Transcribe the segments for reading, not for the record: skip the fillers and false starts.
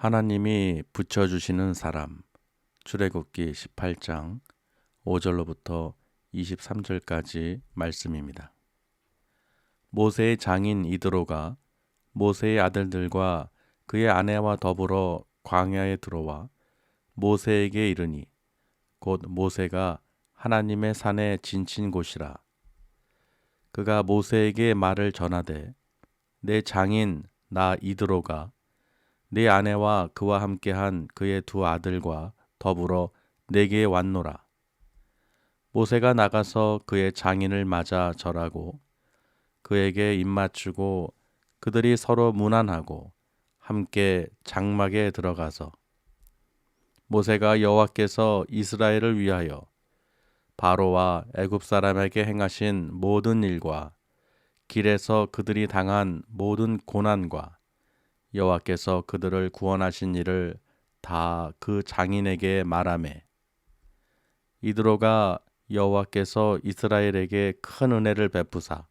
하나님이 붙여주시는 사람. 출애굽기 18장 5절로부터 23절까지 말씀입니다. 모세의 장인 이드로가 모세의 아들들과 그의 아내와 더불어 광야에 들어와 모세에게 이르니 곧 모세가 하나님의 산에 진친 곳이라. 그가 모세에게 말을 전하되 내 장인 나 이드로가 네 아내와 그와 함께한 그의 두 아들과 더불어 내게 왔노라. 모세가 나가서 그의 장인을 맞아 절하고 그에게 입맞추고 그들이 서로 문안하고 함께 장막에 들어가서 모세가 여호와께서 이스라엘을 위하여 바로와 애굽 사람에게 행하신 모든 일과 길에서 그들이 당한 모든 고난과 여호와께서 그들을 구원하신 일을 다 그 장인에게 말하매 이드로가 여호와께서 이스라엘에게 큰 은혜를 베푸사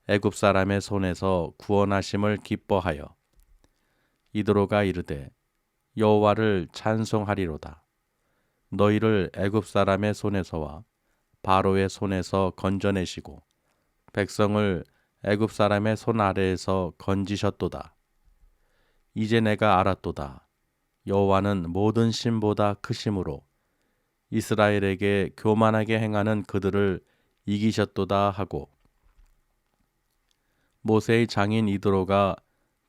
애굽 사람의 손에서 구원하심을 기뻐하여 이드로가 이르되 여호와를 찬송하리로다. 너희를 애굽 사람의 손에서와 바로의 손에서 건져내시고 백성을 애굽 사람의 손 아래에서 건지셨도다. 이제 내가 알았도다. 여호와는 모든 신보다 크심으로 이스라엘에게 교만하게 행하는 그들을 이기셨도다 하고 모세의 장인 이드로가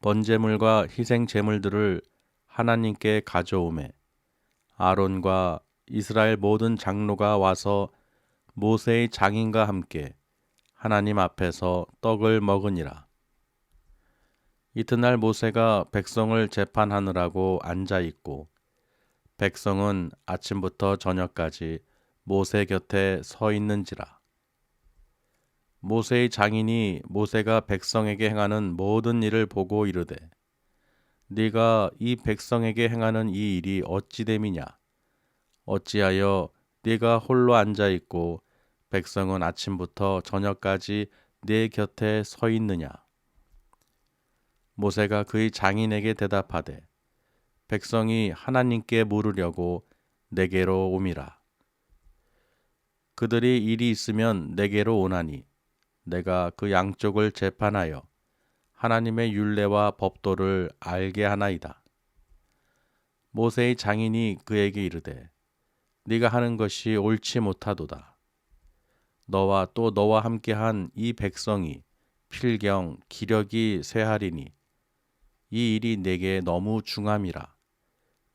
번제물과 희생 제물들을 하나님께 가져오매 아론과 이스라엘 모든 장로가 와서 모세의 장인과 함께 하나님 앞에서 떡을 먹으니라. 이튿날 모세가 백성을 재판하느라고 앉아 있고 백성은 아침부터 저녁까지 모세 곁에 서 있는지라. 모세의 장인이 모세가 백성에게 행하는 모든 일을 보고 이르되 네가 이 백성에게 행하는 이 일이 어찌 됨이냐? 어찌하여 네가 홀로 앉아 있고 백성은 아침부터 저녁까지 네 곁에 서 있느냐? 모세가 그의 장인에게 대답하되 백성이 하나님께 물으려고 내게로 오미라. 그들이 일이 있으면 내게로 오나니 내가 그 양쪽을 재판하여 하나님의 율례와 법도를 알게 하나이다. 모세의 장인이 그에게 이르되 네가 하는 것이 옳지 못하도다. 너와 또 너와 함께한 이 백성이 필경 기력이 쇠하리니 이 일이 내게 너무 중함이라.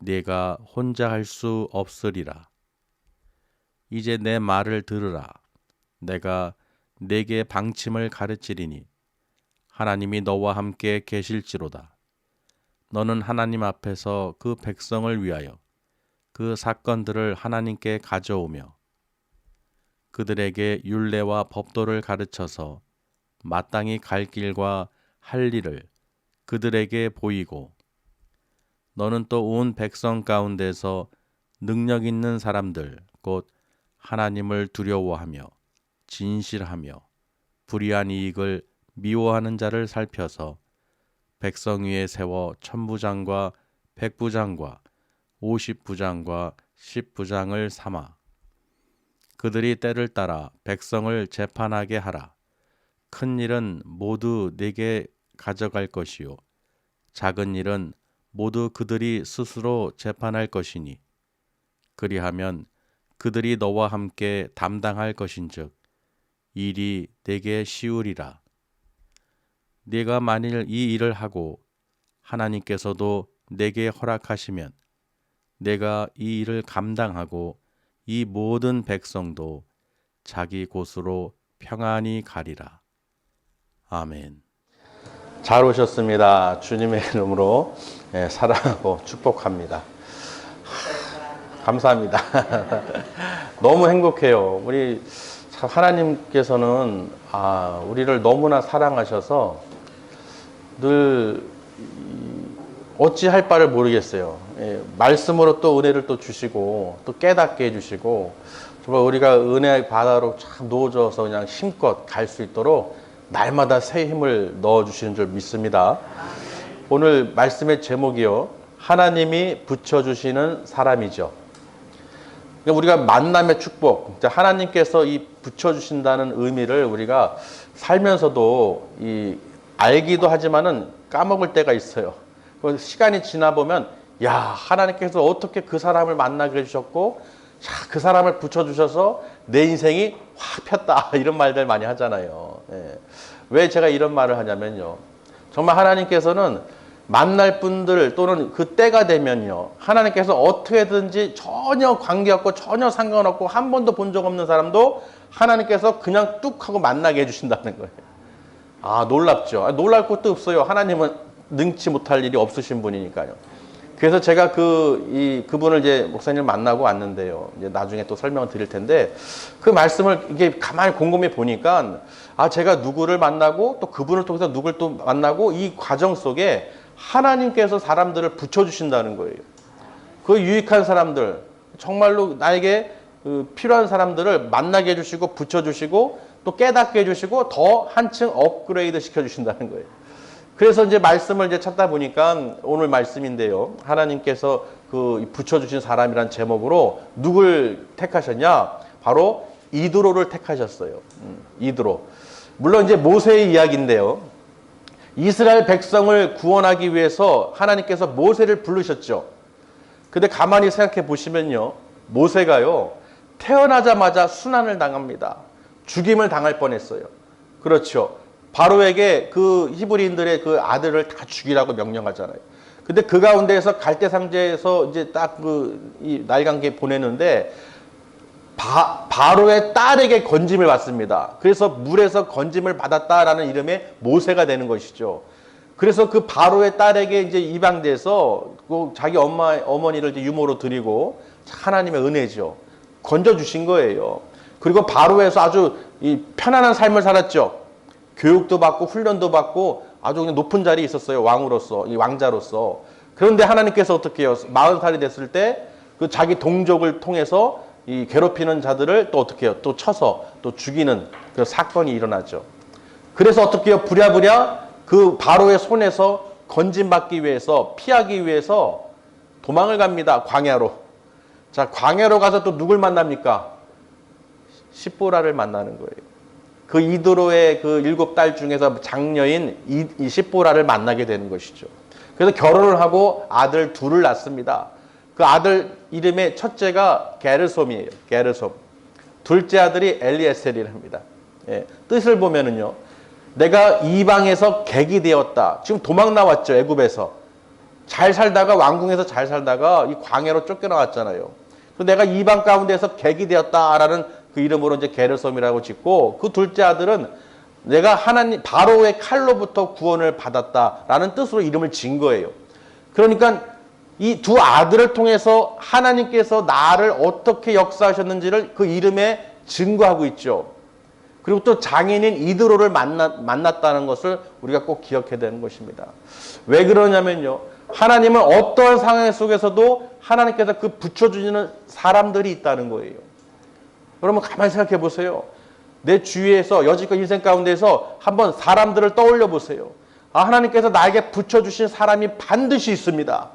네가 혼자 할 수 없으리라. 이제 내 말을 들으라. 내가 네게 방침을 가르치리니 하나님이 너와 함께 계실지로다. 너는 하나님 앞에서 그 백성을 위하여 그 사건들을 하나님께 가져오며 그들에게 율례와 법도를 가르쳐서 마땅히 갈 길과 할 일을 그들에게 보이고 너는 또 온 백성 가운데서 능력 있는 사람들 곧 하나님을 두려워하며 진실하며 불의한 이익을 미워하는 자를 살펴서 백성 위에 세워 천부장과 백부장과 50부장과 10부장을 삼아 그들이 때를 따라 백성을 재판하게 하라. 큰 일은 모두 네게 가져갈 것이요 작은 일은 모두 그들이 스스로 재판할 것이니 그리하면 그들이 너와 함께 담당할 것인즉 일이 네게 쉬우리라. 네가 만일 이 일을 하고 하나님께서도 내게 허락하시면 내가 이 일을 감당하고 이 모든 백성도 자기 곳으로 평안히 가리라. 아멘. 잘 오셨습니다. 주님의 이름으로 사랑하고 축복합니다. 감사합니다. 너무 행복해요. 우리 참 하나님께서는 우리를 너무나 사랑하셔서 늘 어찌할 바를 모르겠어요. 말씀으로 또 은혜를 또 주시고 또 깨닫게 해주시고 정말 우리가 은혜의 바다로 참 놓아져서 그냥 힘껏 갈 수 있도록 날마다 새 힘을 넣어주시는 줄 믿습니다. 오늘 말씀의 제목이요. 하나님이 붙여주시는 사람이죠. 그러니까 우리가 만남의 축복, 하나님께서 이 붙여주신다는 의미를 우리가 살면서도 알기도 하지만은 까먹을 때가 있어요. 시간이 지나 보면, 야, 하나님께서 어떻게 그 사람을 만나게 해주셨고, 자, 그 사람을 붙여주셔서 내 인생이 확 폈다. 이런 말들 많이 하잖아요. 예. 왜 제가 이런 말을 하냐면요. 정말 하나님께서는 만날 분들 또는 그 때가 되면요. 하나님께서 어떻게든지 전혀 관계없고 전혀 상관없고 한 번도 본 적 없는 사람도 하나님께서 그냥 뚝 하고 만나게 해주신다는 거예요. 아, 놀랍죠. 놀랄 것도 없어요. 하나님은 능치 못할 일이 없으신 분이니까요. 그래서 제가 그분을 이제 목사님을 만나고 왔는데요. 이제 나중에 또 설명을 드릴 텐데 그 말씀을 이게 가만히 곰곰이 보니까 제가 누구를 만나고 또 그분을 통해서 누굴 또 만나고 이 과정 속에 하나님께서 사람들을 붙여주신다는 거예요. 그 유익한 사람들, 정말로 나에게 필요한 사람들을 만나게 해주시고 붙여주시고 또 깨닫게 해주시고 더 한층 업그레이드 시켜주신다는 거예요. 그래서 이제 말씀을 이제 찾다 보니까 오늘 말씀인데요. 하나님께서 그 붙여주신 사람이란 제목으로 누굴 택하셨냐? 바로 이드로를 택하셨어요. 이드로. 물론 이제 모세의 이야기인데요. 이스라엘 백성을 구원하기 위해서 하나님께서 모세를 부르셨죠. 근데 가만히 생각해 보시면요. 모세가요. 태어나자마자 순환을 당합니다. 죽임을 당할 뻔했어요. 그렇죠. 바로에게 그 히브리인들의 그 아들을 다 죽이라고 명령하잖아요. 근데 그 가운데에서 갈대 상제에서 이제 딱 이 날강기에 보내는데 바로의 딸에게 건짐을 받습니다. 그래서 물에서 건짐을 받았다라는 이름의 모세가 되는 것이죠. 그래서 그 바로의 딸에게 이제 입양돼서 자기 어머니를 이제 유모로 드리고 하나님의 은혜죠. 건져주신 거예요. 그리고 바로에서 아주 편안한 삶을 살았죠. 교육도 받고 훈련도 받고 아주 그냥 높은 자리에 있었어요. 왕으로서, 이 왕자로서. 그런데 하나님께서 어떻게 해요? 40살이 됐을 때 그 자기 동족을 통해서 이 괴롭히는 자들을 또 어떻게 해요? 또 쳐서 또 죽이는 그 사건이 일어나죠. 그래서 어떻게 해요? 부랴부랴 그 바로의 손에서 건짐받기 위해서 피하기 위해서 도망을 갑니다. 광야로. 자, 광야로 가서 또 누굴 만납니까? 십보라를 만나는 거예요. 그 이드로의 그 7딸 중에서 장녀인 이 십보라를 만나게 되는 것이죠. 그래서 결혼을 하고 아들 둘을 낳습니다. 그 아들 이름의 첫째가 게르솜이에요. 게르솜. 둘째 아들이 엘리에셀이랍니다. 예, 뜻을 보면은요. 내가 이방에서 객이 되었다. 지금 도망 나왔죠. 애굽에서. 잘 살다가 왕궁에서 잘 살다가 이 광야로 쫓겨나왔잖아요. 그래서 내가 이방 가운데서 객이 되었다라는 그 이름으로 이제 게르솜이라고 짓고 그 둘째 아들은 내가 하나님 바로의 칼로부터 구원을 받았다라는 뜻으로 이름을 지은 거예요. 그러니까 이 두 아들을 통해서 하나님께서 나를 어떻게 역사하셨는지를 그 이름에 증거하고 있죠. 그리고 또 장인인 이드로를 만났다는 것을 우리가 꼭 기억해야 되는 것입니다. 왜 그러냐면요. 하나님은 어떠한 상황 속에서도 하나님께서 그 붙여주시는 사람들이 있다는 거예요. 여러분 가만히 생각해 보세요. 내 주위에서 여지껏 인생 가운데서 한번 사람들을 떠올려 보세요. 하나님께서 나에게 붙여주신 사람이 반드시 있습니다.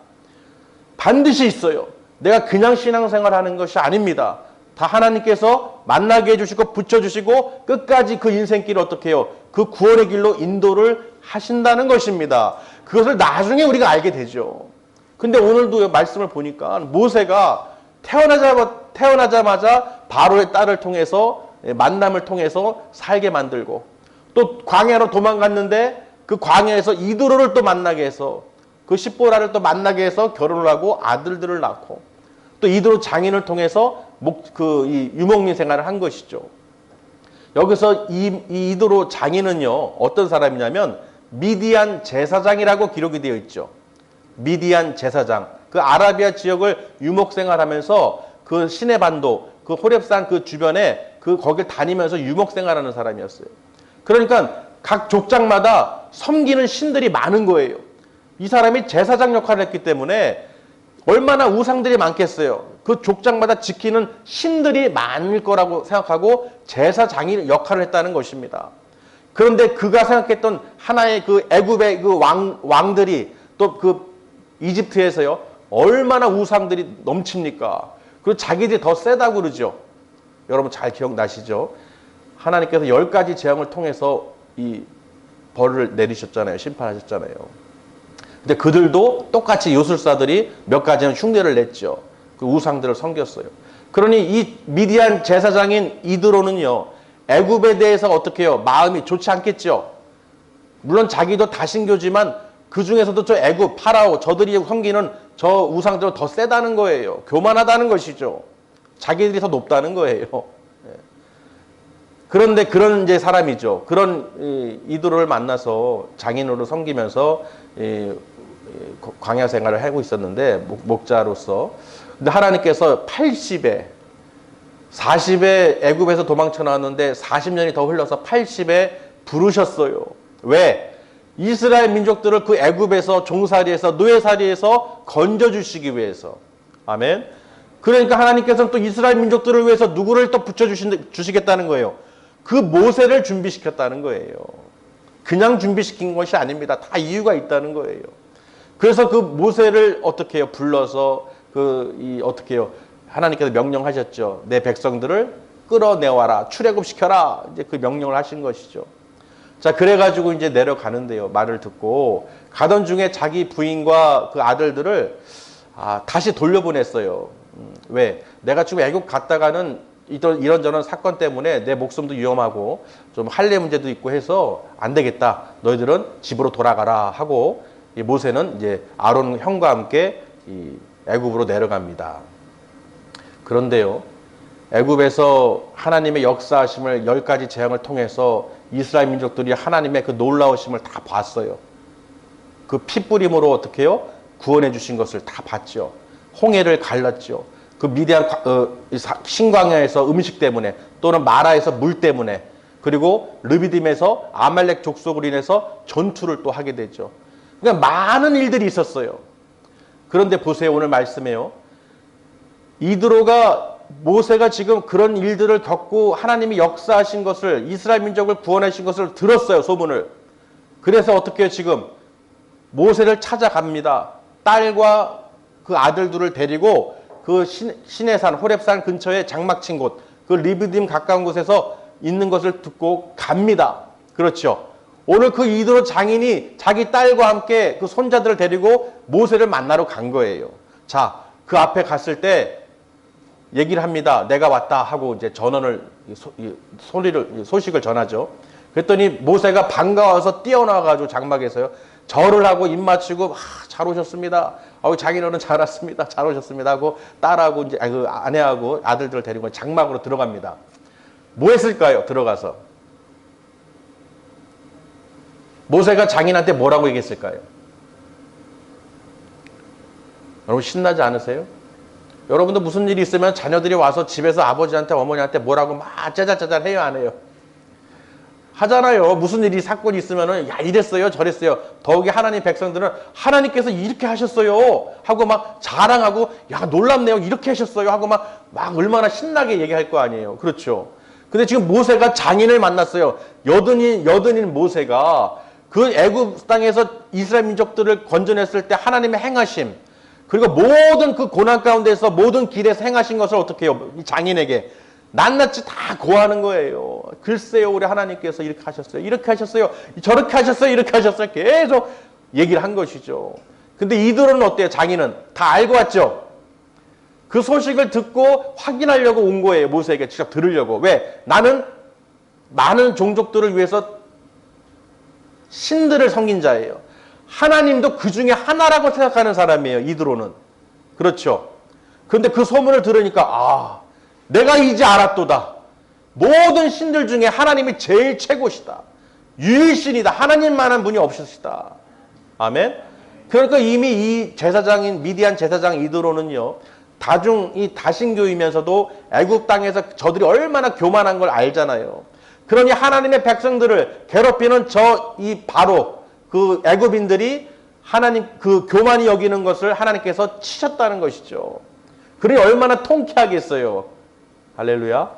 반드시 있어요. 내가 그냥 신앙생활하는 것이 아닙니다. 다 하나님께서 만나게 해주시고 붙여주시고 끝까지 그 인생길을 어떻게 해요? 그 구원의 길로 인도를 하신다는 것입니다. 그것을 나중에 우리가 알게 되죠. 근데 오늘도 말씀을 보니까 모세가 태어나자마자 바로의 딸을 통해서 만남을 통해서 살게 만들고 또 광야로 도망갔는데 그 광야에서 이드로를 또 만나게 해서 그 십보라를 또 만나게 해서 결혼을 하고 아들들을 낳고 또 이드로 장인을 통해서 이 유목민 생활을 한 것이죠. 여기서 이 이드로 장인은요 어떤 사람이냐면 미디안 제사장이라고 기록이 되어 있죠. 미디안 제사장. 그 아라비아 지역을 유목 생활하면서 그 시내반도, 그 호렙산 그 주변에 거길 다니면서 유목 생활하는 사람이었어요. 그러니까 각 족장마다 섬기는 신들이 많은 거예요. 이 사람이 제사장 역할을 했기 때문에 얼마나 우상들이 많겠어요. 그 족장마다 지키는 신들이 많을 거라고 생각하고 제사장이 역할을 했다는 것입니다. 그런데 그가 생각했던 하나의 그 애굽의 그 왕들이 또 그 이집트에서요 얼마나 우상들이 넘칩니까? 그리고 자기들이 더 세다고 그러죠. 여러분 잘 기억나시죠? 하나님께서 10가지 재앙을 통해서 이 벌을 내리셨잖아요. 심판하셨잖아요. 근데 그들도 똑같이 요술사들이 몇 가지는 흉내를 냈죠. 그 우상들을 섬겼어요. 그러니 이 미디안 제사장인 이드로는요, 애굽에 대해서 어떻게 해요? 마음이 좋지 않겠죠. 물론 자기도 다신교지만 그 중에서도 저 애굽, 파라오, 저들이 섬기는 저 우상들은 더 세다는 거예요. 교만하다는 것이죠. 자기들이 더 높다는 거예요. 그런데 그런 이제 사람이죠. 그런 이드로를 만나서 장인으로 섬기면서 광야 생활을 하고 있었는데 목자로서. 근데 하나님께서 80에 40에 애굽에서 도망쳐 나왔는데 40년이 더 흘러서 80에 부르셨어요. 왜? 이스라엘 민족들을 그 애굽에서 종살이에서 노예살이에서 건져주시기 위해서. 아멘. 그러니까 하나님께서는 또 이스라엘 민족들을 위해서 누구를 또 붙여주시겠다는 거예요. 그 모세를 준비시켰다는 거예요. 그냥 준비시킨 것이 아닙니다. 다 이유가 있다는 거예요. 그래서 그 모세를 어떻게 해요? 불러서 어떻게 해요? 하나님께서 명령하셨죠. 내 백성들을 끌어내와라. 출애굽시켜라. 이제 그 명령을 하신 것이죠. 자, 그래가지고 이제 내려가는데요. 말을 듣고 가던 중에 자기 부인과 그 아들들을 다시 돌려보냈어요. 왜? 내가 지금 애국 갔다가는 이런저런 사건 때문에 내 목숨도 위험하고 좀 할례 문제도 있고 해서 안 되겠다. 너희들은 집으로 돌아가라 하고 이 모세는 이제 아론 형과 함께 이 애굽으로 내려갑니다. 그런데요, 애굽에서 하나님의 역사하심을 10가지 재앙을 통해서 이스라엘 민족들이 하나님의 그 놀라우심을 다 봤어요. 그 피뿌림으로 어떻게 해요? 구원해 주신 것을 다 봤죠. 홍해를 갈랐죠. 그 미디안 신광야에서 음식 때문에 또는 마라에서 물 때문에 그리고 르비딤에서 아말렉 족속으로 인해서 전투를 또 하게 되죠. 그러니까 많은 일들이 있었어요. 그런데 보세요. 오늘 말씀에요. 이드로가 모세가 지금 그런 일들을 겪고 하나님이 역사하신 것을 이스라엘 민족을 구원하신 것을 들었어요. 소문을. 그래서 어떻게 해요? 지금 모세를 찾아갑니다. 딸과 그 아들들을 데리고 그 시내산 호렙산 근처에 장막 친 곳, 그 리비딤 가까운 곳에서 있는 것을 듣고 갑니다. 그렇죠. 오늘 그 이드로 장인이 자기 딸과 함께 그 손자들을 데리고 모세를 만나러 간 거예요. 자, 그 앞에 갔을 때 얘기를 합니다. 내가 왔다 하고 이제 전원을 소식을 전하죠. 그랬더니 모세가 반가워서 뛰어나와가지고 장막에서요. 절을 하고 입 맞추고 잘 오셨습니다. 자기는 잘 왔습니다. 잘 오셨습니다 하고 딸하고 이제 그 아내하고 아들들을 데리고 장막으로 들어갑니다. 뭐 했을까요? 들어가서 모세가 장인한테 뭐라고 얘기했을까요? 여러분 신나지 않으세요? 여러분도 무슨 일이 있으면 자녀들이 와서 집에서 아버지한테 어머니한테 뭐라고 막 짜잘짜잘 해요, 안 해요? 하잖아요. 무슨 일이 사건이 있으면은 야 이랬어요 저랬어요. 더욱이 하나님 백성들은 하나님께서 이렇게 하셨어요 하고 막 자랑하고 야 놀랍네요 이렇게 하셨어요 하고 막 얼마나 신나게 얘기할 거 아니에요. 그렇죠. 근데 지금 모세가 장인을 만났어요. 여든인 모세가 그 애굽 땅에서 이스라엘 민족들을 건져냈을 때 하나님의 행하심 그리고 모든 그 고난 가운데서 모든 길에서 행하신 것을 어떻게 해요? 이 장인에게 낱낱이 다 고하는 거예요. 글쎄요, 우리 하나님께서 이렇게 하셨어요. 이렇게 하셨어요. 저렇게 하셨어요. 이렇게 하셨어요. 계속 얘기를 한 것이죠. 근데 이들은 어때요? 장인은 다 알고 왔죠? 그 소식을 듣고 확인하려고 온 거예요. 모세에게 직접 들으려고. 왜? 나는 많은 종족들을 위해서 신들을 섬긴 자예요. 하나님도 그 중에 하나라고 생각하는 사람이에요. 이드로는. 그렇죠. 그런데 그 소문을 들으니까 내가 이제 알았도다. 모든 신들 중에 하나님이 제일 최고시다. 유일신이다. 하나님만한 분이 없으시다. 아멘. 그러니까 이미 이 제사장인 미디안 제사장 이드로는요. 이 다신교이면서도 애국 땅에서 저들이 얼마나 교만한 걸 알잖아요. 그러니 하나님의 백성들을 괴롭히는 이 바로 그 애굽인들이 하나님 그 교만이 여기는 것을 하나님께서 치셨다는 것이죠. 그러니 얼마나 통쾌하겠어요. 할렐루야.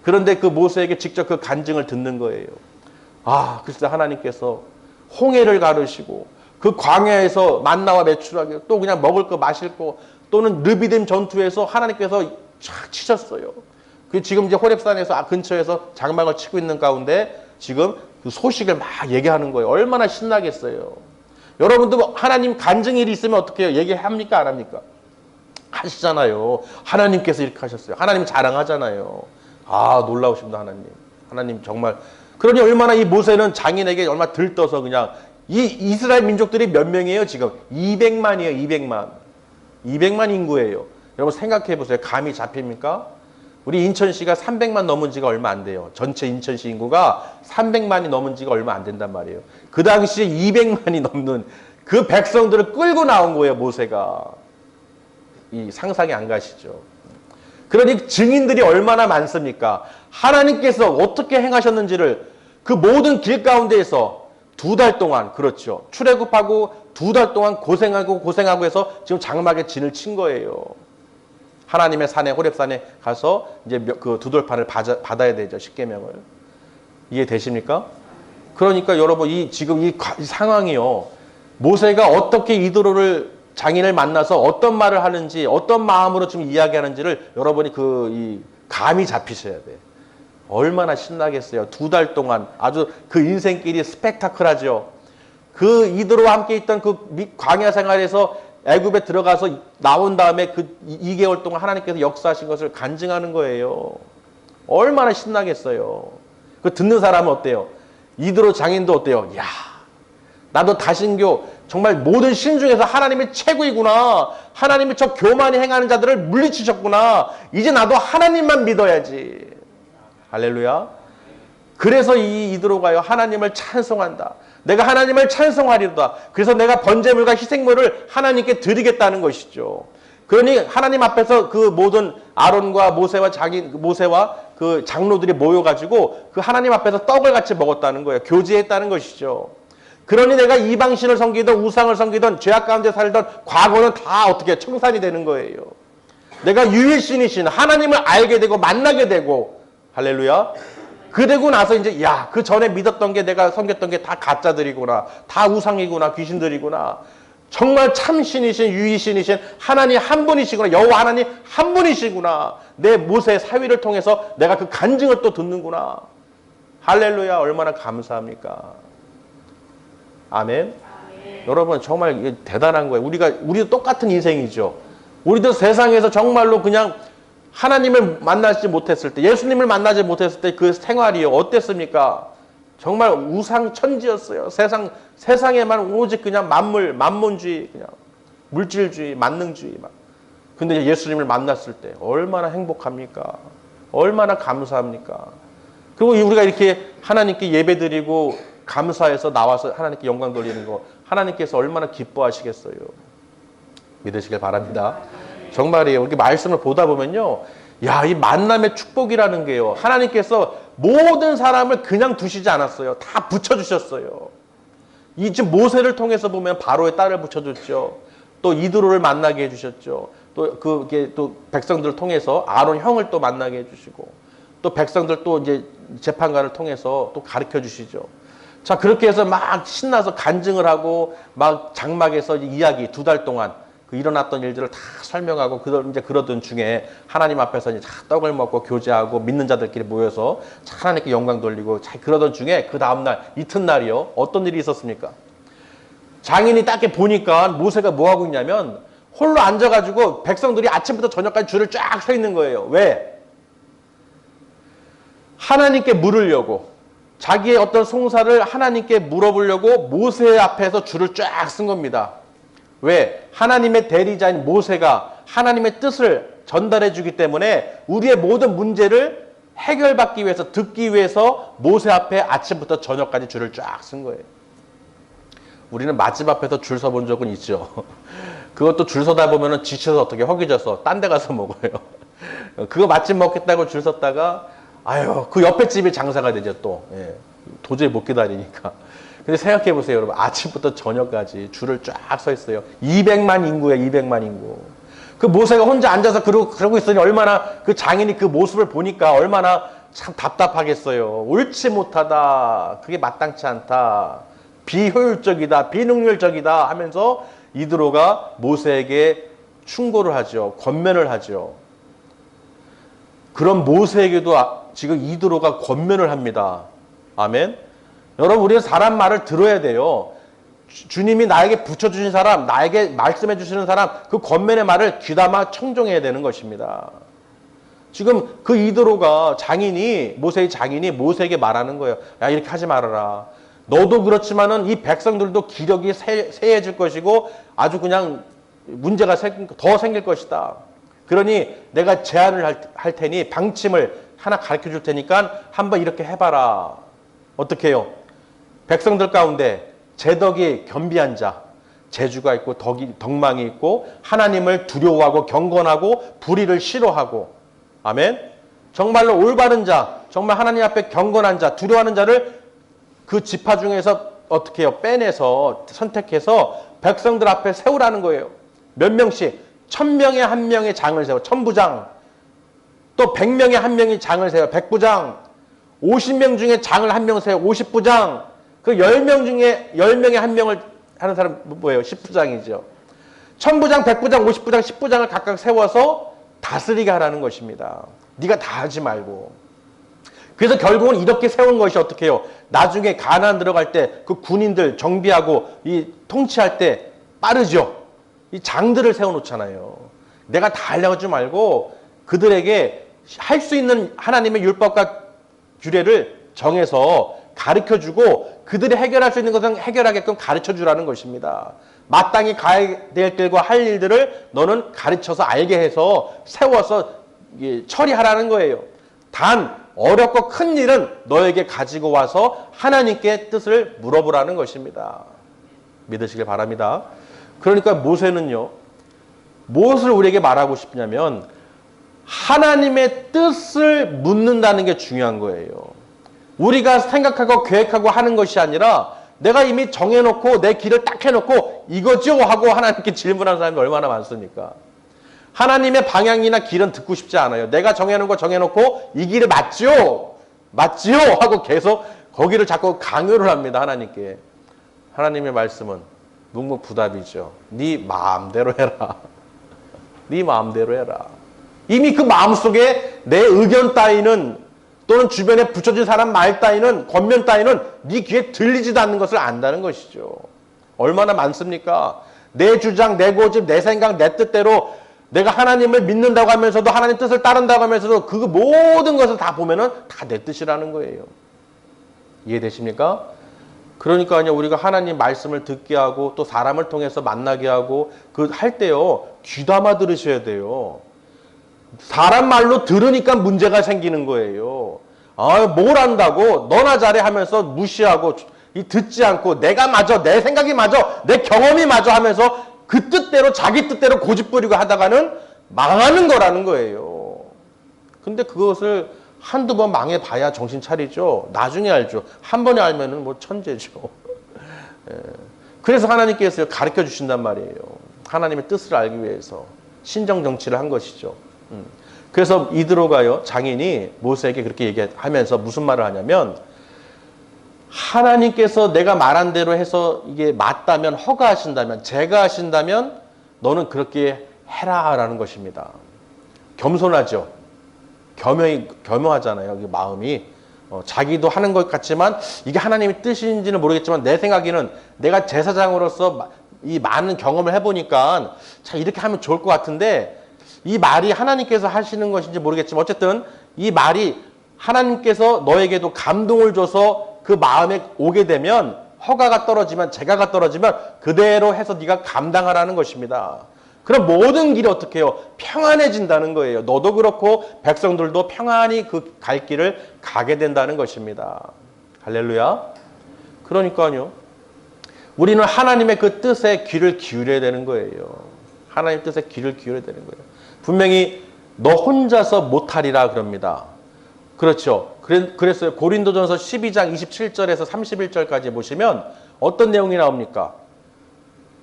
그런데 그 모세에게 직접 그 간증을 듣는 거예요. 글쎄 하나님께서 홍해를 가르시고 그 광야에서 만나와 메추라기 또 그냥 먹을 거 마실 거 또는 르비딤 전투에서 하나님께서 쫙 치셨어요. 그 지금 이제 호렙산에서 근처에서 장막을 치고 있는 가운데 지금 그 소식을 막 얘기하는 거예요. 얼마나 신나겠어요. 여러분도 하나님 간증일이 있으면 어떻게 해요? 얘기합니까? 안 합니까? 하시잖아요. 하나님께서 이렇게 하셨어요. 하나님 자랑하잖아요. 아, 놀라우십니다, 하나님. 하나님 정말. 그러니 얼마나 이 모세는 장인에게 얼마나 들떠서 그냥 이 이스라엘 민족들이 몇 명이에요, 지금? 200만이에요, 200만. 200만 인구예요. 여러분 생각해 보세요. 감이 잡힙니까? 우리 인천시가 300만 넘은 지가 얼마 안 돼요. 전체 인천시 인구가 300만이 넘은 지가 얼마 안 된단 말이에요. 그 당시에 200만이 넘는 그 백성들을 끌고 나온 거예요, 모세가. 이 상상이 안 가시죠. 그러니 증인들이 얼마나 많습니까? 하나님께서 어떻게 행하셨는지를 그 모든 길 가운데에서 2달 동안, 그렇죠. 출애굽하고 2달 동안 고생하고 해서 지금 장막에 진을 친 거예요. 하나님의 산에, 호렙산에 가서 이제 그 두돌판을 받아야 되죠. 십계명을. 이해되십니까? 그러니까 여러분 지금 이 상황이요. 모세가 어떻게 이드로를 장인을 만나서 어떤 말을 하는지, 어떤 마음으로 지금 이야기하는지를 여러분이 이 감이 잡히셔야 돼. 얼마나 신나겠어요. 2달 동안 아주 그 인생길이 스펙타클하죠. 그 이드로와 함께 있던 그 광야 생활에서 애굽에 들어가서 나온 다음에 그 2개월 동안 하나님께서 역사하신 것을 간증하는 거예요. 얼마나 신나겠어요. 그 듣는 사람은 어때요? 이드로 장인도 어때요? 야, 나도 다신교 정말 모든 신 중에서 하나님이 최고이구나. 하나님이 저 교만히 행하는 자들을 물리치셨구나. 이제 나도 하나님만 믿어야지. 할렐루야. 그래서 이 이드로가요, 하나님을 찬송한다. 내가 하나님을 찬송하리로다. 그래서 내가 번제물과 희생물을 하나님께 드리겠다는 것이죠. 그러니 하나님 앞에서 그 모든 아론과 모세와 그 장로들이 모여가지고 그 하나님 앞에서 떡을 같이 먹었다는 거예요. 교제했다는 것이죠. 그러니 내가 이방신을 섬기던 우상을 섬기던 죄악 가운데 살던 과거는 다 어떻게 청산이 되는 거예요. 내가 유일신이신 하나님을 알게 되고 만나게 되고, 할렐루야. 그러고 나서 이제 그 전에 믿었던 게 내가 섬겼던 게 다 가짜들이구나. 다 우상이구나. 귀신들이구나. 정말 참신이신 유일신이신 하나님 한 분이시구나. 여호와 하나님 한 분이시구나. 내 모세의 사위를 통해서 내가 그 간증을 또 듣는구나. 할렐루야. 얼마나 감사합니까? 아멘. 여러분 정말 대단한 거예요. 우리도 똑같은 인생이죠. 우리도 세상에서 정말로 그냥 하나님을 만나지 못했을 때, 예수님을 만나지 못했을 때 그 생활이요. 어땠습니까? 정말 우상천지였어요. 세상에만 오직 그냥 만몬주의, 그냥 물질주의, 만능주의 막. 근데 예수님을 만났을 때 얼마나 행복합니까? 얼마나 감사합니까? 그리고 우리가 이렇게 하나님께 예배드리고 감사해서 나와서 하나님께 영광 돌리는 거, 하나님께서 얼마나 기뻐하시겠어요. 믿으시길 바랍니다. 정말이에요. 이렇게 말씀을 보다 보면요. 이 만남의 축복이라는 게요. 하나님께서 모든 사람을 그냥 두시지 않았어요. 다 붙여주셨어요. 지금 모세를 통해서 보면 바로의 딸을 붙여줬죠. 또 이드로를 만나게 해주셨죠. 또 백성들을 통해서 아론 형을 또 만나게 해주시고, 또 백성들 또 이제 재판관을 통해서 또 가르쳐 주시죠. 자, 그렇게 해서 막 신나서 간증을 하고, 막 장막에서 이야기 2달 동안 일어났던 일들을 다 설명하고, 이제 그러던 중에 하나님 앞에서 이제 떡을 먹고 교제하고 믿는 자들끼리 모여서 하나님께 영광 돌리고, 그러던 중에 그 다음날 이튿날이요. 어떤 일이 있었습니까? 장인이 딱 보니까 모세가 뭐 하고 있냐면 홀로 앉아가지고 백성들이 아침부터 저녁까지 줄을 쫙 서 있는 거예요. 왜? 하나님께 물으려고, 자기의 어떤 송사를 하나님께 물어보려고 모세 앞에서 줄을 쫙 쓴 겁니다. 왜? 하나님의 대리자인 모세가 하나님의 뜻을 전달해 주기 때문에 우리의 모든 문제를 해결받기 위해서, 듣기 위해서 모세 앞에 아침부터 저녁까지 줄을 쫙 쓴 거예요. 우리는 맛집 앞에서 줄 서 본 적은 있죠. 그것도 줄 서다 보면 지쳐서 어떻게 허기져서 딴 데 가서 먹어요. 그거 맛집 먹겠다고 줄 섰다가 그 옆에 집이 장사가 되죠 또. 도저히 못 기다리니까. 근데 생각해 보세요, 여러분. 아침부터 저녁까지 줄을 쫙 서 있어요. 200만 인구예요, 200만 인구. 그 모세가 혼자 앉아서 그러고 있으니 얼마나 그 장인이 그 모습을 보니까 얼마나 참 답답하겠어요. 옳지 못하다. 그게 마땅치 않다. 비효율적이다, 비능률적이다 하면서 이드로가 모세에게 충고를 하죠. 권면을 하죠. 그런 모세에게도 지금 이드로가 권면을 합니다. 아멘. 여러분, 우리는 사람 말을 들어야 돼요. 주님이 나에게 붙여주신 사람, 나에게 말씀해 주시는 사람, 그 권면의 말을 귀담아 청종해야 되는 것입니다. 지금 그 이드로가 모세의 장인이 모세에게 말하는 거예요. 야, 이렇게 하지 말아라. 너도 그렇지만은 이 백성들도 기력이 쇠해질 것이고 아주 그냥 문제가 더 생길 것이다. 그러니 내가 제안을 할 테니 방침을 하나 가르쳐 줄 테니까 한번 이렇게 해봐라. 어떻게 해요? 백성들 가운데 재덕이 겸비한 자, 재주가 있고 덕망이 있고 하나님을 두려워하고 경건하고 불의를 싫어하고, 아멘. 정말로 올바른 자, 정말 하나님 앞에 경건한 자, 두려워하는 자를 그 지파 중에서 어떻게 해요? 빼내서 선택해서 백성들 앞에 세우라는 거예요. 몇 명씩 1000명에 한 명의 장을 세워, 천부장. 또 100명에 한 명이 장을 세워, 백부장. 50명 중에 장을 한 명 세워, 50부장. 그 10명 중에 10명에 한 명을 하는 사람 뭐예요? 10부장이죠. 천부장, 백부장, 50부장, 10부장을 각각 세워서 다스리게 하라는 것입니다. 네가 다 하지 말고. 그래서 결국은 이렇게 세운 것이 어떻게 해요? 나중에 가나안 들어갈 때 그 군인들 정비하고 이 통치할 때 빠르죠. 이 장들을 세워놓잖아요. 내가 다 하려고 하지 말고 그들에게 할 수 있는 하나님의 율법과 규례를 정해서 가르쳐주고 그들이 해결할 수 있는 것은 해결하게끔 가르쳐주라는 것입니다. 마땅히 가야 될 일과 할 일들을 너는 가르쳐서 알게 해서 세워서 처리하라는 거예요. 단 어렵고 큰 일은 너에게 가지고 와서 하나님께 뜻을 물어보라는 것입니다. 믿으시길 바랍니다. 그러니까 모세는요, 무엇을 우리에게 말하고 싶냐면 하나님의 뜻을 묻는다는 게 중요한 거예요. 우리가 생각하고 계획하고 하는 것이 아니라 내가 이미 정해놓고 내 길을 딱 해놓고 이거죠 하고 하나님께 질문하는 사람이 얼마나 많습니까? 하나님의 방향이나 길은 듣고 싶지 않아요. 내가 정해놓은 거 정해놓고 이 길이 맞죠? 맞지요? 하고 계속 거기를 자꾸 강요를 합니다. 하나님께. 하나님의 말씀은 묵묵부답이죠. 네 마음대로 해라. 네 마음대로 해라. 이미 그 마음속에 내 의견 따위는 또는 주변에 붙여진 사람 말 따위는 권면 따위는 네 귀에 들리지도 않는 것을 안다는 것이죠. 얼마나 많습니까? 내 주장, 내 고집, 내 생각, 내 뜻대로 내가 하나님을 믿는다고 하면서도 하나님 뜻을 따른다고 하면서도 그 모든 것을 다 보면은 다 내 뜻이라는 거예요. 이해되십니까? 그러니까요, 우리가 하나님 말씀을 듣게 하고 또 사람을 통해서 만나게 하고 그 할 때요, 귀담아 들으셔야 돼요. 사람 말로 들으니까 문제가 생기는 거예요. 아, 뭘 안다고 너나 잘해 하면서 무시하고 듣지 않고 내가 맞아, 내 생각이 맞아, 내 경험이 맞아 하면서 그 뜻대로 자기 뜻대로 고집 부리고 하다가는 망하는 거라는 거예요. 근데 그것을 한두 번 망해봐야 정신 차리죠. 나중에 알죠. 한 번에 알면은 뭐 천재죠. 그래서 하나님께서 가르쳐 주신단 말이에요. 하나님의 뜻을 알기 위해서 신정정치를 한 것이죠. 그래서 이드로가요, 장인이 모세에게 그렇게 얘기하면서 무슨 말을 하냐면 하나님께서 내가 말한 대로 해서 이게 맞다면, 허가하신다면, 제가하신다면 너는 그렇게 해라라는 것입니다. 겸손하죠. 겸허하잖아요. 그 마음이. 자기도 하는 것 같지만 이게 하나님의 뜻인지는 모르겠지만 내 생각에는 내가 제사장으로서 이 많은 경험을 해보니까 자, 이렇게 하면 좋을 것 같은데 이 말이 하나님께서 하시는 것인지 모르겠지만 어쨌든 이 말이 하나님께서 너에게도 감동을 줘서 그 마음에 오게 되면 허가가 떨어지면, 제가가 떨어지면 그대로 해서 네가 감당하라는 것입니다. 그럼 모든 길이 어떻게 해요? 평안해진다는 거예요. 너도 그렇고 백성들도 평안히 그 갈 길을 가게 된다는 것입니다. 할렐루야. 그러니까요, 우리는 하나님의 그 뜻에 귀를 기울여야 되는 거예요. 하나님 뜻에 귀를 기울여야 되는 거예요. 분명히 너 혼자서 못하리라 그럽니다. 그렇죠. 그랬어요. 고린도전서 12장 27절에서 31절까지 보시면 어떤 내용이 나옵니까?